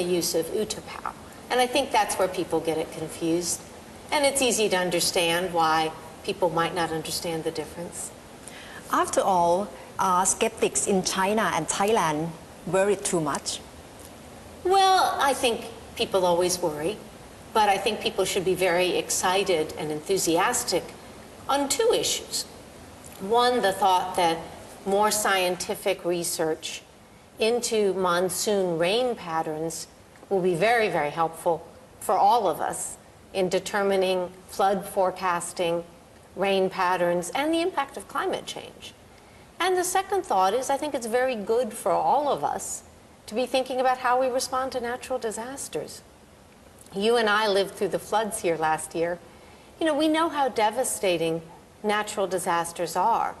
the use of utapao. And I think that's where people get it confused. And it's easy to understand why people might not understand the difference. After all, are skeptics in China and Thailand worried too much? Well, I think people always worry, but I think people should be very excited and enthusiastic on two issues. One, the thought that more scientific research into monsoon rain patterns will be very, very helpful for all of us in determining flood forecasting, rain patterns, and the impact of climate change. And the second thought is I think it's very good for all of us to be thinking about how we respond to natural disasters. You and I lived through the floods here last year. You know, we know how devastating natural disasters are.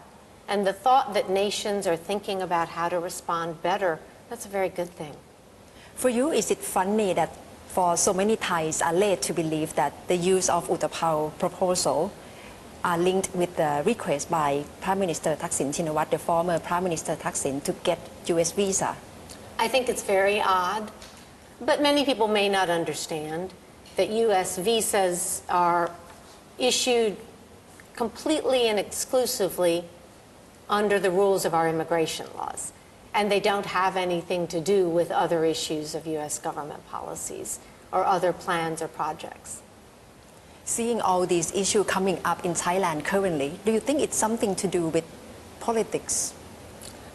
And the thought that nations are thinking about how to respond better, that's a very good thing. For you, is it funny that for so many Thais are led to believe that the use of utapao proposal are linked with the request by Prime Minister Thaksin Shinawatra, the former Prime Minister Thaksin, to get US visa? I think it's very odd, but many people may not understand that US visas are issued completely and exclusively under the rules of our immigration laws, and they don't have anything to do with other issues of US government policies or other plans or projects. Seeing all these issues coming up in Thailand currently, do you think it's something to do with politics?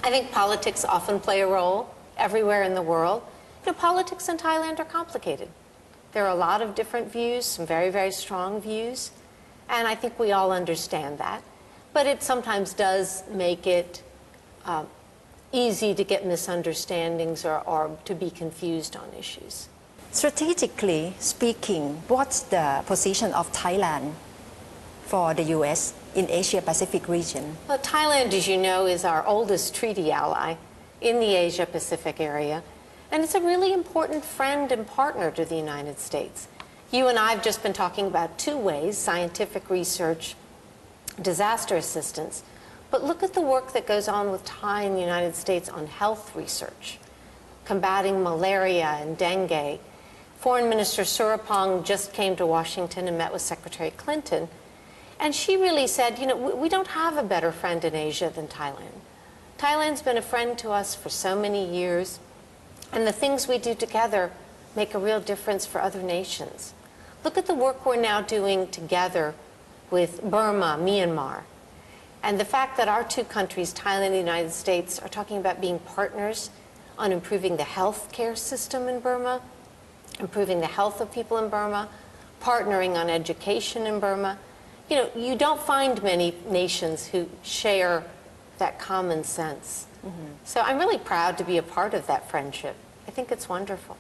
I think politics often play a role everywhere in the world. You know, politics in Thailand are complicated. There are a lot of different views, some very, very strong views, and I think we all understand that. But it sometimes does make it easy to get misunderstandings or to be confused on issues. Strategically speaking, what's the position of Thailand for the US in Asia-Pacific region? Well, Thailand, as you know, is our oldest treaty ally in the Asia-Pacific area, and it's a really important friend and partner to the United States. You and I have just been talking about two ways, scientific research, disaster assistance, but look at the work that goes on with Thai and the United States on health research, combating malaria and dengue. Foreign Minister Surapong just came to Washington and met with Secretary Clinton, and she really said, you know, we don't have a better friend in Asia than Thailand. Thailand's been a friend to us for so many years, and the things we do together make a real difference for other nations. Look at the work we're now doing together with Burma, Myanmar, and the fact that our two countries, Thailand and the United States, are talking about being partners on improving the health care system in Burma, improving the health of people in Burma, partnering on education in Burma. You know, you don't find many nations who share that common sense. So I'm really proud to be a part of that friendship. I think it's wonderful.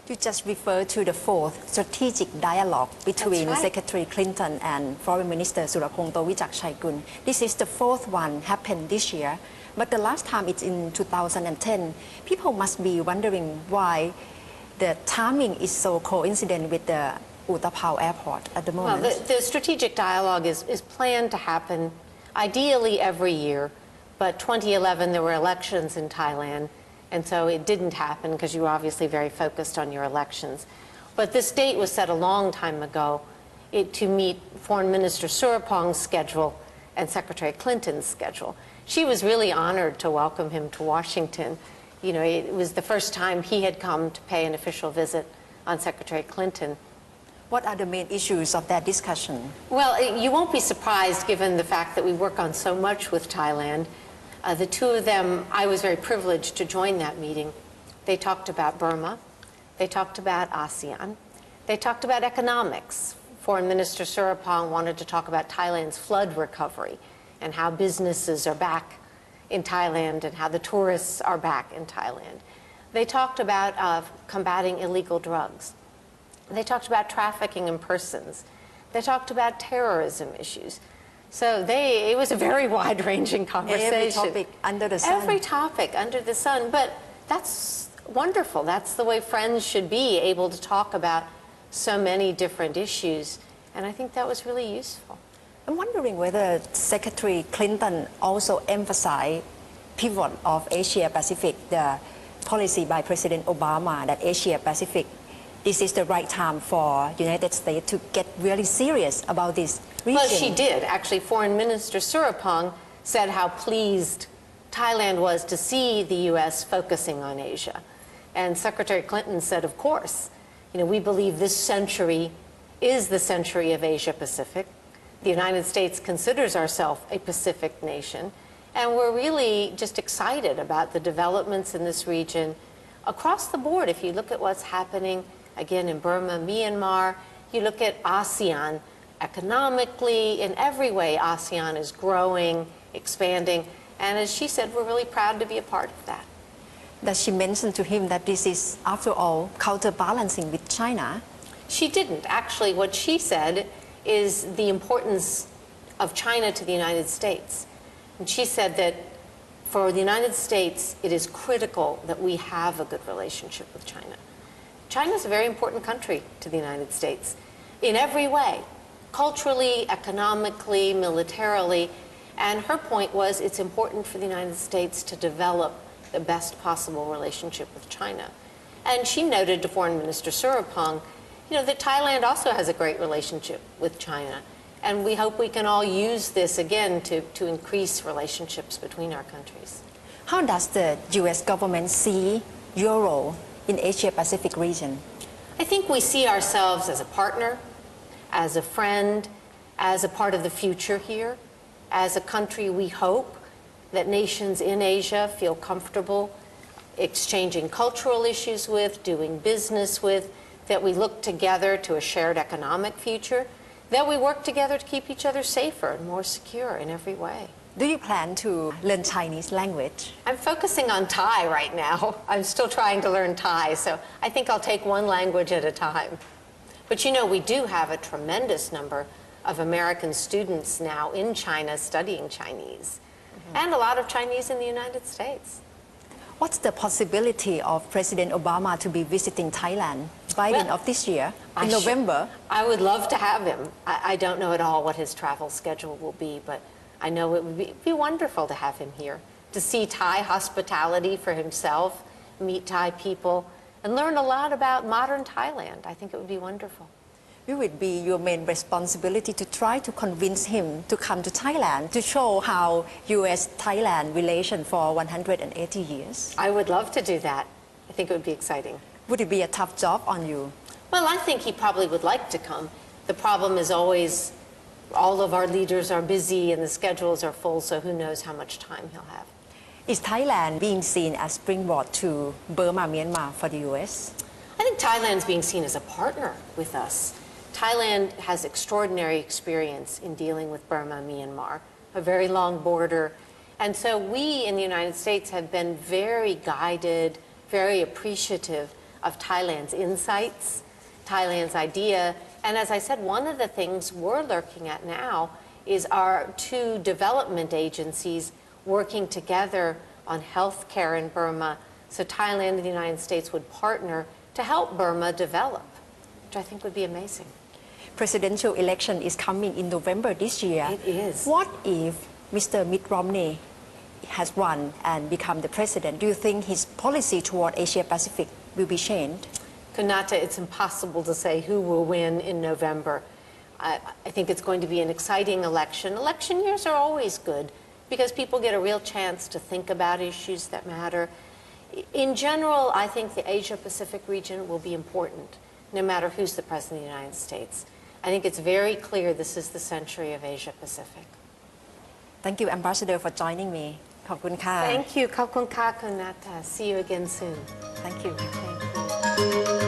You just referred to the fourth strategic dialogue between right. Secretary Clinton and Foreign Minister Surapong Tawichakchaikul. This is the fourth one happened this year, but the last time it's in 2010. People must be wondering why the timing is so coincident with the Utapao airport at the moment. Well, the strategic dialogue is planned to happen ideally every year, but 2011 there were elections in Thailand, and so it didn't happen because you were obviously very focused on your elections. But this date was set a long time ago to meet Foreign Minister Surapong's schedule and Secretary Clinton's schedule. She was really honored to welcome him to Washington. You know, it was the first time he had come to pay an official visit on Secretary Clinton. What are the main issues of that discussion? Well, you won't be surprised given the fact that we work on so much with Thailand. The two of them, I was very privileged to join that meeting. They talked about Burma. They talked about ASEAN. They talked about economics. Foreign Minister Surapong wanted to talk about Thailand's flood recovery and how businesses are back in Thailand and how the tourists are back in Thailand. They talked about combating illegal drugs. They talked about trafficking in persons. They talked about terrorism issues. So it was a very wide-ranging conversation. Every topic under the sun. Every topic under the sun. But that's wonderful. That's the way friends should be, able to talk about so many different issues. And I think that was really useful. I'm wondering whether Secretary Clinton also emphasized pivot of Asia-Pacific, the policy by President Obama that Asia Pacific, this is the right time for United States to get really serious about this region? Well, she did. Actually, Foreign Minister Surapong said how pleased Thailand was to see the U.S. focusing on Asia. And Secretary Clinton said, of course, we believe this century is the century of Asia Pacific. The United States considers ourselves a Pacific nation. And we're really just excited about the developments in this region across the board. If you look at what's happening, again, in Burma, Myanmar, you look at ASEAN, economically, in every way, ASEAN is growing, expanding. And as she said, we're really proud to be a part of that. Does she mention to him that this is, after all, counterbalancing with China? She didn't. Actually, what she said is the importance of China to the United States. And she said that for the United States, it is critical that we have a good relationship with China. China is a very important country to the United States in every way, culturally, economically, militarily. And her point was it's important for the United States to develop the best possible relationship with China. And she noted to Foreign Minister Surapong, that Thailand also has a great relationship with China. And we hope we can all use this again to increase relationships between our countries. How does the U.S. government see your role in Asia-Pacific region? I think we see ourselves as a partner, as a friend, as a part of the future here, as a country we hope that nations in Asia feel comfortable exchanging cultural issues with, doing business with, that we look together to a shared economic future, that we work together to keep each other safer and more secure in every way. Do you plan to learn Chinese language? I'm focusing on Thai right now. I'm still trying to learn Thai, so I think I'll take one language at a time. But we do have a tremendous number of American students now in China studying Chinese, and a lot of Chinese in the United States. What's the possibility of President Obama to be visiting Thailand by the end of this year, in November? I would love to have him. I don't know at all what his travel schedule will be, but I know it would be wonderful to have him here, to see Thai hospitality for himself, meet Thai people, and learn a lot about modern Thailand. I think it would be wonderful. It would be your main responsibility to try to convince him to come to Thailand to show how U.S.-Thailand relation for 180 years. I would love to do that. I think it would be exciting. Would it be a tough job on you? Well, I think he probably would like to come. The problem is always all of our leaders are busy and the schedules are full, so who knows how much time he'll have. Is Thailand being seen as springboard to Burma, Myanmar for the U.S.? I think Thailand's being seen as a partner with us. Thailand has extraordinary experience in dealing with Burma, Myanmar, a very long border. And so we in the United States have been very guided, very appreciative of Thailand's insights, Thailand's idea. And as I said, one of the things we're looking at now is our two development agencies working together on health care in Burma. So Thailand and the United States would partner to help Burma develop, which I think would be amazing. Presidential election is coming in November this year. It is. What if Mr. Mitt Romney has won and become the president? Do you think his policy toward Asia Pacific will be changed? Kunata, it's impossible to say who will win in November. I think it's going to be an exciting election. Election years are always good because people get a real chance to think about issues that matter. In general, I think the Asia Pacific region will be important, no matter who's the president of the United States. I think it's very clear this is the century of Asia Pacific. Thank you, Ambassador, for joining me. ขอบคุณค่ะ Thank you. ขอบคุณค่ะ Kunata. See you again soon. Thank you. Thank you.